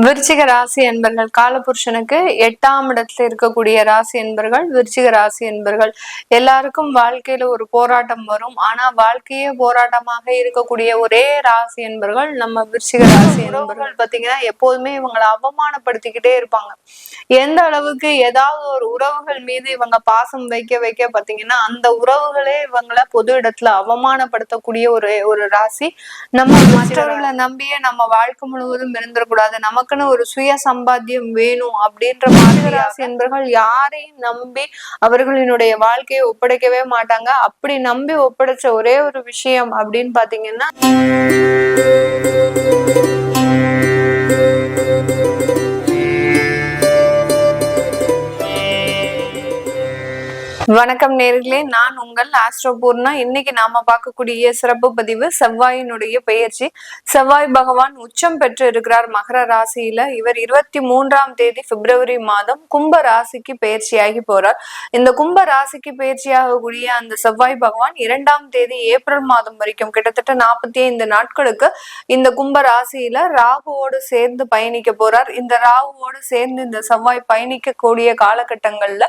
விருச்சிக ராசி என்பர்கள் காலபுருஷனுக்கு 8ஆம் இடத்துல இருக்கக்கூடிய ராசி என்பர்கள் விருச்சிக ராசி என்பர்கள். எல்லாருக்கும் வாழ்க்கையில ஒரு போராட்டம் வரும். ஆனா வாழ்க்கையே போராட்டமாக இருக்கக்கூடிய ஒரே ராசி என்பர்கள் நம்ம விருச்சிக ராசி என்பர்கள். பாத்தீங்கன்னா எப்போதுமே இவங்களை அவமானப்படுத்திக்கிட்டே இருப்பாங்க. எந்த அளவுக்கு ஏதாவது ஒரு உறவுகள் மீது இவங்க பாசம் வைக்க வைக்க பாத்தீங்கன்னா அந்த உறவுகளே இவங்களை பொது இடத்துல அவமானப்படுத்தக்கூடிய ஒரு ராசி. நம்ம மற்றவர்களை நம்பியே நம்ம வாழ்க்கை முழுவதும் இருந்துடக்கூடாது, நமக்குன்னு ஒரு சுய சம்பாத்தியம் வேணும் அப்படின்ற மாதிரி ராசி என்பர்கள் யாரையும் நம்பி அவர்களினுடைய வாழ்க்கையை ஒப்படைக்கவே மாட்டாங்க. அப்படி நம்பி ஒப்படைச்ச ஒரே ஒரு விஷயம் அப்படின்னு பாத்தீங்கன்னா வணக்கம் நேர்களே, நான் உங்கள் ஆஸ்ட்ரோபூர்ணா. இன்னைக்கு நாம பார்க்கக்கூடிய சிறப்பு பதிவு செவ்வாயினுடைய பெயர்ச்சி. செவ்வாய் பகவான் உச்சம் பெற்று இருக்கிறார் மகர ராசியில. இவர் 23ஆம் தேதி பிப்ரவரி மாதம் கும்ப ராசிக்கு பயிற்சியாகி போறார். இந்த கும்ப ராசிக்கு பயிற்சியாகக்கூடிய அந்த செவ்வாய் பகவான் 2ஆம் தேதி ஏப்ரல் மாதம் வரைக்கும் கிட்டத்தட்ட 45 நாட்களுக்கு இந்த கும்ப ராசியில ராகுவோடு சேர்ந்து பயணிக்க போறார். இந்த ராகுவோடு சேர்ந்து இந்த செவ்வாய் பயணிக்கக்கூடிய காலகட்டங்கள்ல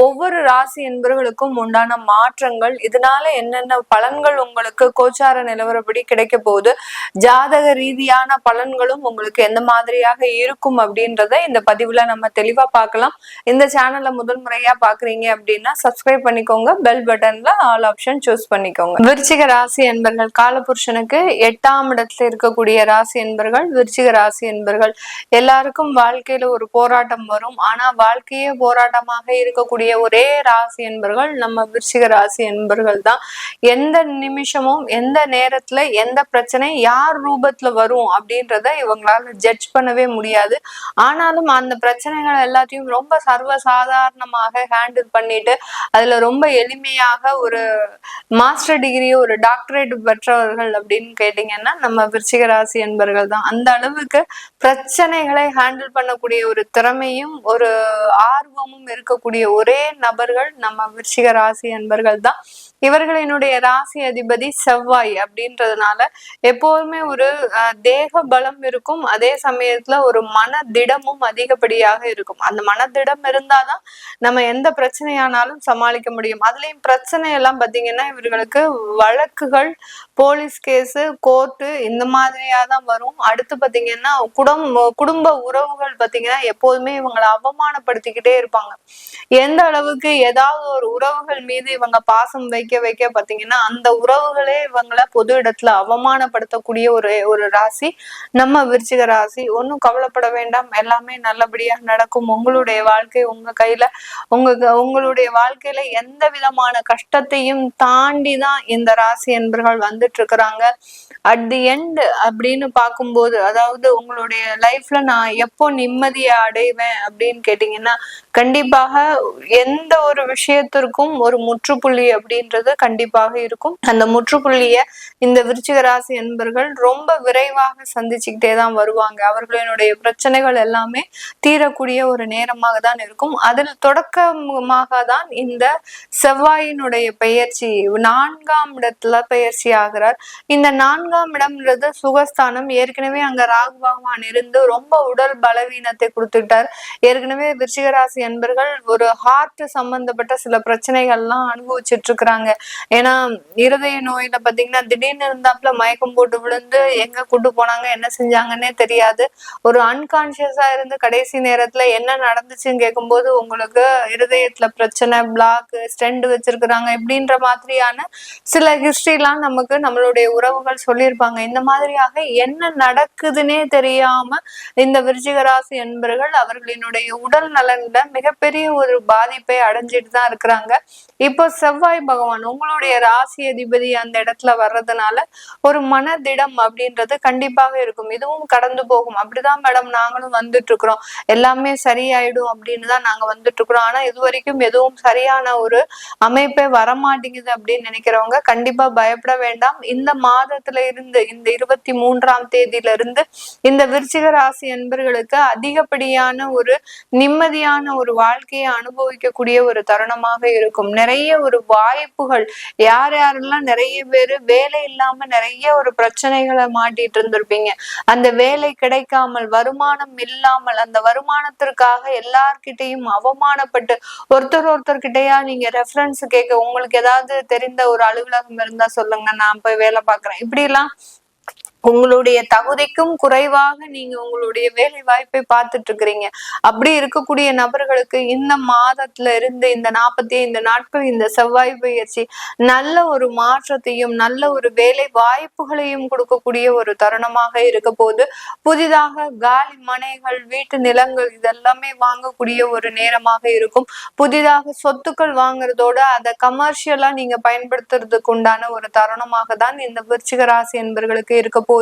ஒவ்வொரு ராசி என்பவர்களுக்கும் உண்டான மாற்றங்கள், இதனால என்னென்ன பலன்கள் உங்களுக்கு கோச்சார நிலவரப்படி கிடைக்க போகுது, ஜாதக ரீதியான பலன்களும் உங்களுக்கு எந்த மாதிரியாக இருக்கும் அப்படின்றத இந்த பதிவுல நம்ம தெளிவா பார்க்கலாம். இந்த சேனல்ல முதல் முறையா பாக்குறீங்க அப்படின்னா சப்ஸ்கிரைப் பண்ணிக்கோங்க, பெல் பட்டன்ல ஆல் ஆப்ஷன் சூஸ் பண்ணிக்கோங்க. விருச்சிக ராசி என்பர்கள் காலபுருஷனுக்கு 8ஆம் இடத்துல இருக்கக்கூடிய ராசி என்பர்கள் விருச்சிக ராசி என்பர்கள். எல்லாருக்கும் வாழ்க்கையில ஒரு போராட்டம் வரும். ஆனா வாழ்க்கையே போராட்டமாக இருக்கக்கூடிய ஒரே ராசி என்பர்கள் நம்ம விருச்சிக ராசி என்பர்கள் தான். எந்த நிமிஷமும் எந்த நேரத்துல எந்த பிரச்சனை யார் ரூபத்துல வரும் அப்படின்றத இவங்களால ஜட்ஜ் பண்ணவே முடியாது. ஆனாலும் அந்த பிரச்சனைகள் எல்லாத்தையும் ரொம்ப சர்வ சாதாரணமாக ஹேண்டில் பண்ணிட்டு அதுல ரொம்ப எளிமையாக ஒரு மாஸ்டர் டிகிரி ஒரு டாக்டரேட் பெற்றவர்கள் அப்படின்னு கேட்டீங்கன்னா நம்ம விருச்சிக ராசி என்பர்கள் தான். அந்த அளவுக்கு பிரச்சனைகளை ஹேண்டில் பண்ணக்கூடிய ஒரு திறமையும் ஒரு ஆர்வமும் இருக்கக்கூடிய ஒரே நபர்கள் நம்ம விருச்சிக ராசி என்பர்கள் தான். இவர்களினுடைய ராசி அதிபதி செவ்வாய் அப்படின்றதுனால எப்போதுமே ஒரு தேக பலம் இருக்கும், அதே சமயத்துல ஒரு மனதிடமும் அதிகப்படியாக இருக்கும். அந்த மனதிடம் இருந்தாதான் நம்ம எந்த பிரச்சனையானாலும் சமாளிக்க முடியும். அதுலயும் பிரச்சனை எல்லாம் பாத்தீங்கன்னா இவர்களுக்கு வழக்குகள், போலீஸ் கேஸு, கோர்ட்டு இந்த மாதிரியா தான் வரும். அடுத்து பாத்தீங்கன்னா குடும்ப உறவுகள் பாத்தீங்கன்னா எப்போதுமே இவங்களை அவமானப்படுத்திக்கிட்டே இருப்பாங்க. எந்த அளவுக்கு ஏதாவது ஒரு உறவுகள் மீது இவங்க பாசம் வைக்க வைக்க பாத்தீங்கன்னா அந்த உறவுகளே இவங்களை பொது இடத்துல அவமானப்படுத்தக்கூடிய ஒரு ராசி நம்ம விருச்சிக ராசி. ஒன்னும் கவலைப்பட வேண்டாம், எல்லாமே நல்லபடியா நடக்கும். உங்களுடைய வாழ்க்கை உங்க கையில. உங்களுடைய வாழ்க்கையில எந்த விதமான கஷ்டத்தையும் தாண்டி தான் இந்த ராசி என்பர்கள் வந்துட்டு இருக்கிறாங்க. அட் தி எண்ட் அப்படின்னு பார்க்கும்போது, அதாவது உங்களுடைய லைஃப்ல நான் எப்போ நிம்மதியை அடைவேன் அப்படின்னு கேட்டீங்கன்னா கண்டிப்பாக எந்த ஒரு விஷயத்திற்கும் ஒரு முற்றுப்புள்ளி அப்படின்றது கண்டிப்பாக இருக்கும். அந்த முற்றுப்புள்ளிய இந்த விருச்சிக ராசி என்பர்கள் ரொம்ப விரைவாக சந்திச்சுக்கிட்டே தான் வருவாங்க. அவர்களினுடைய பிரச்சனைகள் எல்லாமே தீரக்கூடிய ஒரு நேரமாக தான் இருக்கும். அதில் தொடக்கமாக தான் இந்த செவ்வாயினுடைய பெயர்ச்சி 4ஆம் இடத்துல பெயர்ச்சி ஆகிறார். இந்த 4ஆம் இடம்ன்றது சுகஸ்தானம். ஏற்கனவே அங்க ராகு பகவான் இருந்து ரொம்ப உடல் பலவீனத்தை கொடுத்துட்டார். ஏற்கனவே விருச்சிக ராசி என்பர்கள் ஒரு ஹார்ட் சம்பந்தப்பட்ட சில பிரச்சனைகள்லாம் அனுபவிச்சுட்டு இருக்கிறாங்க. ஏன்னா இருதய நோயில பாத்தீங்கன்னா திடீர்னு இருந்தாப்புல மயக்கம் போட்டு விழுந்து எங்க கூட்டு போனாங்க என்ன செஞ்சாங்கன்னே தெரியாது. ஒரு அன்கான்சியஸா இருந்து கடைசி நேரத்துல என்ன நடந்துச்சுன்னு கேட்கும்போது உங்களுக்கு இருதயத்துல பிரச்சனை, பிளாக், ஸ்டெண்ட் வச்சிருக்கிறாங்க இப்படின்ற மாதிரியான சில ஹிஸ்டரிலாம் நமக்கு நம்மளுடைய உறவுகள் சொல்லியிருப்பாங்க. இந்த மாதிரியாக என்ன நடக்குதுன்னே தெரியாம இந்த விருச்சிக ராசி என்பர்கள் அவர்களினுடைய உடல் நலன்ல மிகப்பெரிய ஒரு பாதிப்பை அடைஞ்சிட்டு தான் இருக்கிறாங்க. இப்போ செவ்வாய் பகவான் உங்களுடைய ராசி அதிபதி அந்த இடத்துல வர்றதுனால ஒரு மனதிடம் அப்படின்றது கண்டிப்பாக இருக்கும். இதுவும் கடந்து போகும். அப்படிதான் மேடம் நாங்களும் வந்துட்டு இருக்கிறோம், எல்லாமே சரியாயிடும் அப்படின்னு தான் நாங்க வந்துட்டு இருக்கிறோம். ஆனா இது வரைக்கும் எதுவும் சரியான ஒரு அமைப்பே வரமாட்டேங்குது அப்படின்னு நினைக்கிறவங்க கண்டிப்பா பயப்பட வேண்டாம். இந்த மாதத்துல இருந்து இந்த 23ஆம் தேதியில இருந்து இந்த விருச்சிக ராசி என்பர்களுக்கு அதிகப்படியான ஒரு நிம்மதியான ஒரு வாழ்க்கையை அனுபவிக்கக்கூடிய ஒரு தருணமாக இருக்கும். நிறைய ஒரு வாய்ப்பு வாய்ப்புகள், யார் யாரெல்லாம் நிறைய பேரு வேலை இல்லாம நிறைய ஒரு பிரச்சனைகளை மாட்டிட்டு இருந்திருப்பீங்க, அந்த வேலை கிடைக்காமல் வருமானம் இல்லாமல் அந்த வருமானத்திற்காக எல்லார்கிட்டையும் அவமானப்பட்டு ஒருத்தர்கிட்டயா நீங்க ரெஃபரன்ஸ் கேட்க, உங்களுக்கு ஏதாவது தெரிந்த ஒரு அலுவலகம் இருந்தா சொல்லுங்க, நான் போய் வேலை பார்க்கறேன், இப்படி எல்லாம் உங்களுடைய தகுதிக்கும் குறைவாக நீங்க உங்களுடைய வேலை வாய்ப்பை பார்த்துட்டு இருக்கிறீங்க. அப்படி இருக்கக்கூடிய நபர்களுக்கு இந்த மாதத்துல இருந்து இந்த 45 நாட்கள் இந்த செவ்வாய் பயிற்சி நல்ல ஒரு மாற்றத்தையும் நல்ல ஒரு வேலை வாய்ப்புகளையும் கொடுக்கக்கூடிய ஒரு தருணமாக இருக்க போது. புதிதாக காலி மனைகள், வீட்டு நிலங்கள் இதெல்லாமே வாங்கக்கூடிய ஒரு நேரமாக இருக்கும். புதிதாக சொத்துக்கள் வாங்குறதோட அதை கமர்ஷியலா நீங்க பயன்படுத்துறதுக்கு உண்டான ஒரு தருணமாக தான் இந்த விருச்சிக ராசி என்பர்களுக்கு இருக்க போது.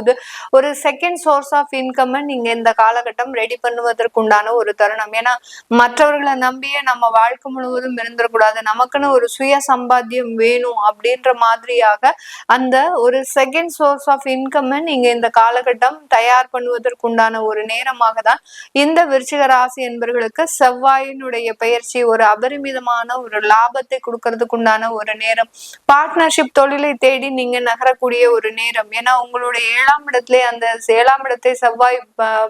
ஒரு செகண்ட் சோர்ஸ் ஆஃப் இன்கம் நீங்க இந்த காலகட்டம் ரெடி பண்ணுவதற்குண்டான ஒரு தருணம். ஏன்னா மற்றவர்களை நம்பியே நம்ம வாழ்க்கை முழுவதும் இருந்துடக்கூடாது, நமக்குன்னு ஒரு சுய சம்பாத்தியம் வேணும் அப்படின்ற மாதிரியாக அந்த ஒரு செகண்ட் சோர்ஸ் ஆஃப் இன்கம் நீங்க இந்த காலகட்டம் தயார் பண்ணுவதற்குண்டான ஒரு நேரமாக தான் இந்த விருச்சிக ராசி என்பவர்களுக்கு செவ்வாயினுடைய பயிற்சி ஒரு அபரிமிதமான ஒரு லாபத்தை கொடுக்கறதுக்குண்டான ஒரு நேரம். பார்ட்னர்ஷிப் தொழிலை தேடி நீங்க நகரக்கூடிய ஒரு நேரம். ஏன்னா உங்களுடைய 7ஆம் இடத்துல அந்த 7ஆம் இடத்தை செவ்வாய்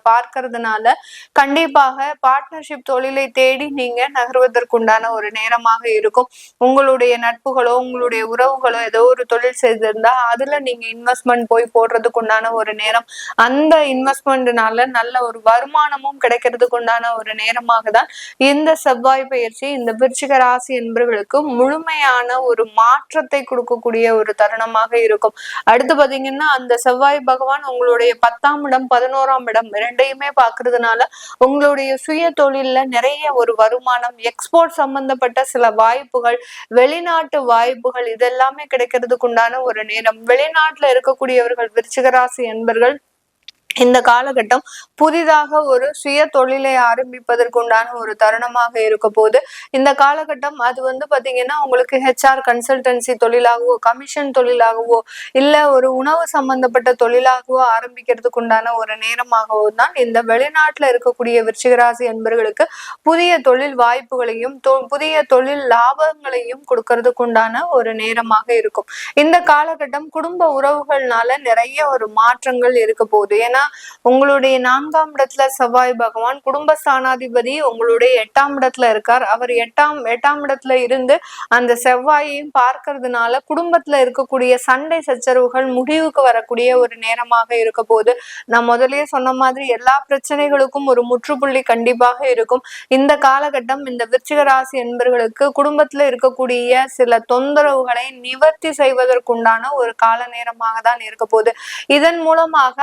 பார்க்கறதுனால கண்டிப்பாக பார்ட்னர்ஷிப் தொழிலை தேடி நீங்க நகர்வதற்குண்டான ஒரு நேரமாக இருக்கும். உங்களுடைய நட்புகளோ உங்களுடைய உறவுகளோ ஏதோ ஒரு தொழில் செய்திருந்தா அதுல நீங்க இன்வெஸ்ட்மெண்ட் போய் போடுறதுக்கு உண்டான ஒரு நேரம். அந்த இன்வெஸ்ட்மெண்ட்னால நல்ல ஒரு வருமானமும் கிடைக்கிறதுக்கு உண்டான ஒரு நேரமாக தான் இந்த செவ்வாய் பயிற்சி இந்த விருச்சிக ராசி என்பவர்களுக்கு முழுமையான ஒரு மாற்றத்தை கொடுக்கக்கூடிய ஒரு தருணமாக இருக்கும். அடுத்து பாத்தீங்கன்னா அந்த செவ்வாய் பகவான் உங்களுடைய 10ஆம் இடம் 11ஆம் இடம் இரண்டையுமே பாக்குறதுனால உங்களுடைய சுய தொழில்ல நிறைய ஒரு வருமானம், எக்ஸ்போர்ட் சம்பந்தப்பட்ட சில வாய்ப்புகள், வெளிநாட்டு வாய்ப்புகள் இதெல்லாமே கிடைக்கிறதுக்கு உண்டான ஒரு நேரம். வெளிநாட்டுல இருக்கக்கூடியவர்கள் விருச்சிக ராசி என்பர்கள் இந்த காலகட்டம் புதிதாக ஒரு சுய தொழிலை ஆரம்பிப்பதற்கு உண்டான ஒரு தருணமாக இருக்க போது. இந்த காலகட்டம் அது பாத்தீங்கன்னா உங்களுக்கு HR கன்சல்டன்சி தொழிலாகவோ கமிஷன் தொழிலாகவோ இல்ல ஒரு உணவு சம்பந்தப்பட்ட தொழிலாகவோ ஆரம்பிக்கிறதுக்கு உண்டான ஒரு நேரமாகவோ தான் இந்த வெளிநாட்டுல இருக்கக்கூடிய விருச்சிகராசி என்பவர்களுக்கு புதிய தொழில் வாய்ப்புகளையும் புதிய தொழில் லாபங்களையும் கொடுக்கறதுக்கு உண்டான ஒரு நேரமாக இருக்கும். இந்த காலகட்டம் குடும்ப உறவுகள்னால நிறைய ஒரு மாற்றங்கள் இருக்க போகுது. ஏன்னா உங்களுடைய 4ஆம் இடத்துல செவ்வாய் பகவான் குடும்பஸ்தானாதிபதி உங்களுடைய 8ஆம் இடத்துல இருக்கார். அவர் எட்டாம் இடத்துல இருந்து அந்த செவ்வாயையும் பார்க்கறதுனால குடும்பத்துல இருக்கக்கூடிய சண்டை சச்சரவுகள் முடிவுக்கு வரக்கூடிய ஒரு நேரமாக இருக்க போது. நான் முதல்லயே சொன்ன மாதிரி எல்லா பிரச்சனைகளுக்கும் ஒரு முற்றுப்புள்ளி கண்டிப்பாக இருக்கும். இந்த காலகட்டம் இந்த விருச்சிக ராசி என்பவர்களுக்கு குடும்பத்துல இருக்கக்கூடிய சில தொந்தரவுகளை நிவர்த்தி செய்வதற்குண்டான ஒரு கால நேரமாக தான் இருக்க போகுது. இதன் மூலமாக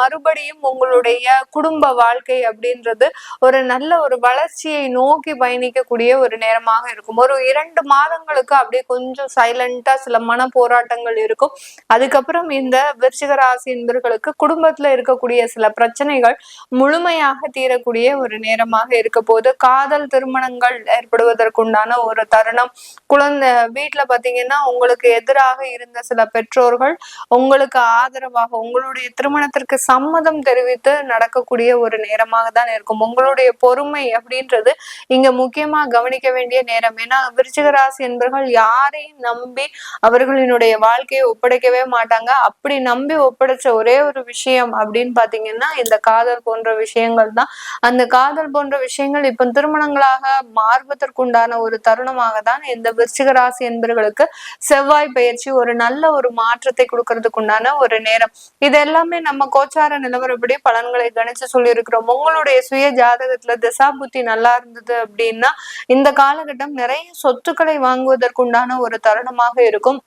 மறுபடியும் உங்களுடைய குடும்ப வாழ்க்கை அப்படின்றது ஒரு நல்ல ஒரு வளர்ச்சியை நோக்கி பயணிக்கக்கூடிய ஒரு நேரமாக இருக்கும். ஒரு 2 மாதங்களுக்கு அப்படியே கொஞ்சம் சைலண்டா சில மன போராட்டங்கள் இருக்கும். அதுக்கப்புறம் இந்த விருச்சிக ராசி என்பவர்களுக்கு குடும்பத்துல இருக்கக்கூடிய சில பிரச்சனைகள் முழுமையாக தீரக்கூடிய ஒரு நேரமாக இருக்க போது. காதல் திருமணங்கள் ஏற்படுவதற்குண்டான ஒரு தருணம். குழந்தை வீட்டுல பாத்தீங்கன்னா உங்களுக்கு எதிராக இருந்த சில பெற்றோர்கள் உங்களுக்கு ஆதரவாக உங்களுடைய திருமணத்திற்கு சம்மதம் தெரிவித்து நடக்கக்கூடிய ஒரு நேரமாக தான் இருக்கும். உங்களுடைய பொறுமை அப்படின்றது இங்க முக்கியமா கவனிக்க வேண்டிய நேரம். ஏன்னா விருச்சிக ராசி என்பவர்கள் யாரையும் நம்பி அவர்களினுடைய வாழ்க்கையை ஒப்படைக்கவே மாட்டாங்க. அப்படி நம்பி ஒப்படைச்ச ஒரே ஒரு விஷயம் அப்படின்னு பாத்தீங்கன்னா இந்த காதல் போன்ற விஷயங்கள் தான். அந்த காதல் போன்ற விஷயங்கள் இப்ப திருமணங்களாக மாறுவதற்குண்டான ஒரு தருணமாக தான் இந்த விருச்சிக ராசி என்பவர்களுக்கு செவ்வாய் பயிற்சி ஒரு நல்ல ஒரு மாற்றத்தை கொடுக்கறதுக்கு உண்டான ஒரு நேரம். இது எல்லாமே நம்ம கோச்சார நிலவரப்படி பலன்களை கணிச்சு சொல்லி இருக்கிறோம். உங்களுடைய சுய ஜாதகத்துல திசா புத்தி நல்லா இருந்தது அப்படின்னா இந்த காலகட்டம் நிறைய சொத்துக்களை வாங்குவதற்குண்டான ஒரு தருணமாக இருக்கும்.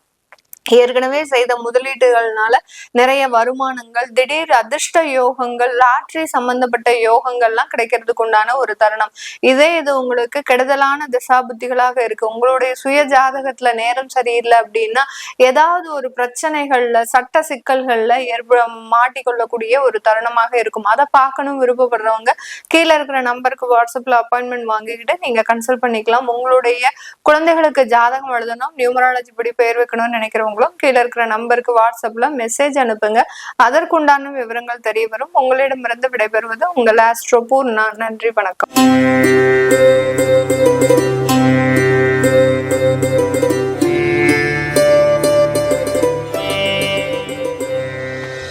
ஏற்கனவே செய்த முதலீடுகள்னால நிறைய வருமானங்கள், திடீர் அதிர்ஷ்ட யோகங்கள், லாட்ரி சம்பந்தப்பட்ட யோகங்கள்லாம் கிடைக்கிறதுக்கு உண்டான ஒரு தருணம். இது உங்களுக்கு கெடுதலான திசாபுத்திகளாக இருக்கு. உங்களுடைய சுய ஜாதகத்துல நேரம் சரியில்லை அப்படின்னா ஏதாவது ஒரு பிரச்சனைகள்ல சட்ட சிக்கல்கள்ல மாட்டிக்கொள்ளக்கூடிய ஒரு தருணமாக இருக்கும். அதை பார்க்கணும் விருப்பப்படுறவங்க கீழே இருக்கிற நம்பருக்கு வாட்ஸ்அப்ல அப்பாயின்மெண்ட் வாங்கிக்கிட்டு நீங்க கன்சல்ட் பண்ணிக்கலாம். உங்களுடைய குழந்தைகளுக்கு ஜாதகம் எழுதணும், நியூமராலஜி படி பெயர் வைக்கணும்னு நினைக்கிறவங்க கீழே இருக்கிற நம்பருக்கு வாட்ஸ்அப்ல மெசேஜ் அனுப்புங்க. அதற்குண்டான விவரங்கள் தெரிய வரும். உங்களிடமிருந்து விடைபெறுவது உங்கள் ஆஸ்ட்ரோ பூர்ணா. நன்றி, வணக்கம்.